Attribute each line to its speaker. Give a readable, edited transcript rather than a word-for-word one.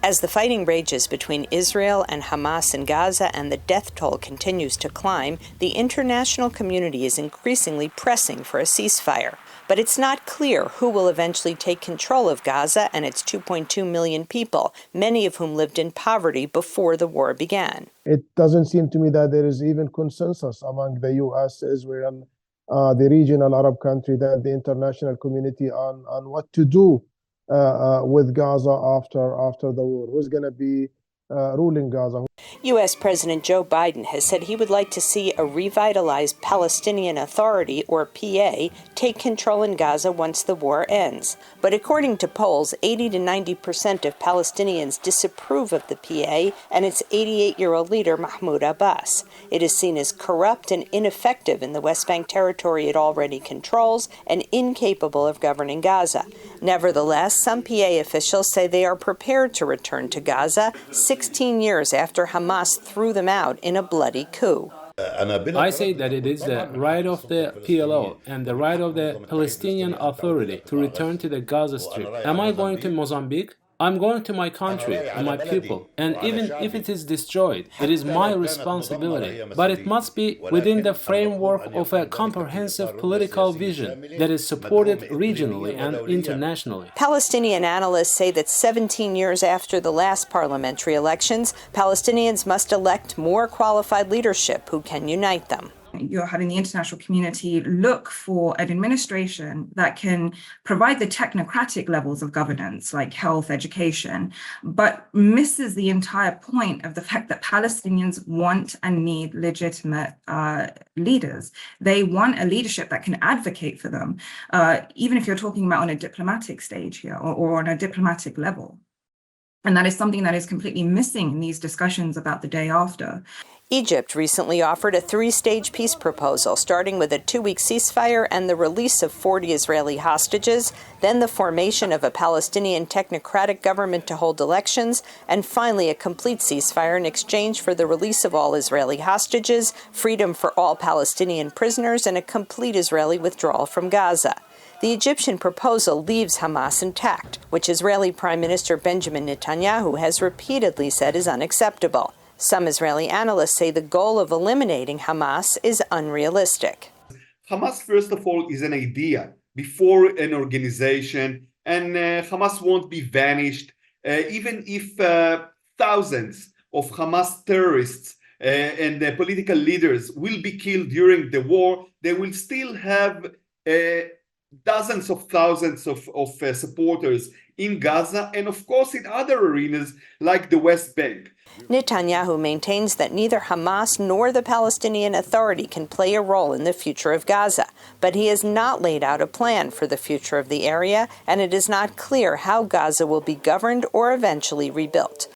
Speaker 1: As the fighting rages between Israel and Hamas in Gaza and the death toll continues to climb, the international community is increasingly pressing for a ceasefire. But it's not clear who will eventually take control of Gaza and its 2.2 million people, many of whom lived in poverty before the war began.
Speaker 2: It doesn't seem to me that there is even consensus among the U.S., Israel, the regional Arab country, that the international community on what to do with Gaza after the war. Who's going to be ruling Gaza?
Speaker 1: U.S. President Joe Biden has said he would like to see a revitalized Palestinian Authority, or PA, take control in Gaza once the war ends. But according to polls, 80 to 90% of Palestinians disapprove of the PA and its 88-year-old leader, Mahmoud Abbas. It is seen as corrupt and ineffective in the West Bank territory it already controls and incapable of governing Gaza. Nevertheless, some PA officials say they are prepared to return to Gaza 16 years after Hamas threw them out in a bloody coup.
Speaker 3: I say that it is the right of the PLO and the right of the Palestinian Authority to return to the Gaza Strip. Am I going to Mozambique? I'm going to my country and my people, and even if it is destroyed, it is my responsibility. But it must be within the framework of a comprehensive political vision that is supported regionally and internationally.
Speaker 1: Palestinian analysts say that 17 years after the last parliamentary elections, Palestinians must elect more qualified leadership who can unite them.
Speaker 4: You're having the international community look for an administration that can provide the technocratic levels of governance, like health, education, but misses the entire point of the fact that Palestinians want and need legitimate leaders. They want a leadership that can advocate for them, even if you're talking about on a diplomatic stage here or on a diplomatic level. And that is something that is completely missing in these discussions about the day after.
Speaker 1: Egypt recently offered a three-stage peace proposal, starting with a 2-week ceasefire and the release of 40 Israeli hostages, then the formation of a Palestinian technocratic government to hold elections, and finally a complete ceasefire in exchange for the release of all Israeli hostages, freedom for all Palestinian prisoners, and a complete Israeli withdrawal from Gaza. The Egyptian proposal leaves Hamas intact, which Israeli Prime Minister Benjamin Netanyahu has repeatedly said is unacceptable. Some Israeli analysts say the goal of eliminating Hamas is unrealistic.
Speaker 5: Hamas, first of all, is an idea before an organization, and Hamas won't be vanished. Even if thousands of Hamas terrorists and political leaders will be killed during the war, they will still have dozens of thousands of supporters in Gaza and, of course, in other arenas like the West Bank.
Speaker 1: Netanyahu maintains that neither Hamas nor the Palestinian Authority can play a role in the future of Gaza, but he has not laid out a plan for the future of the area, and it is not clear how Gaza will be governed or eventually rebuilt.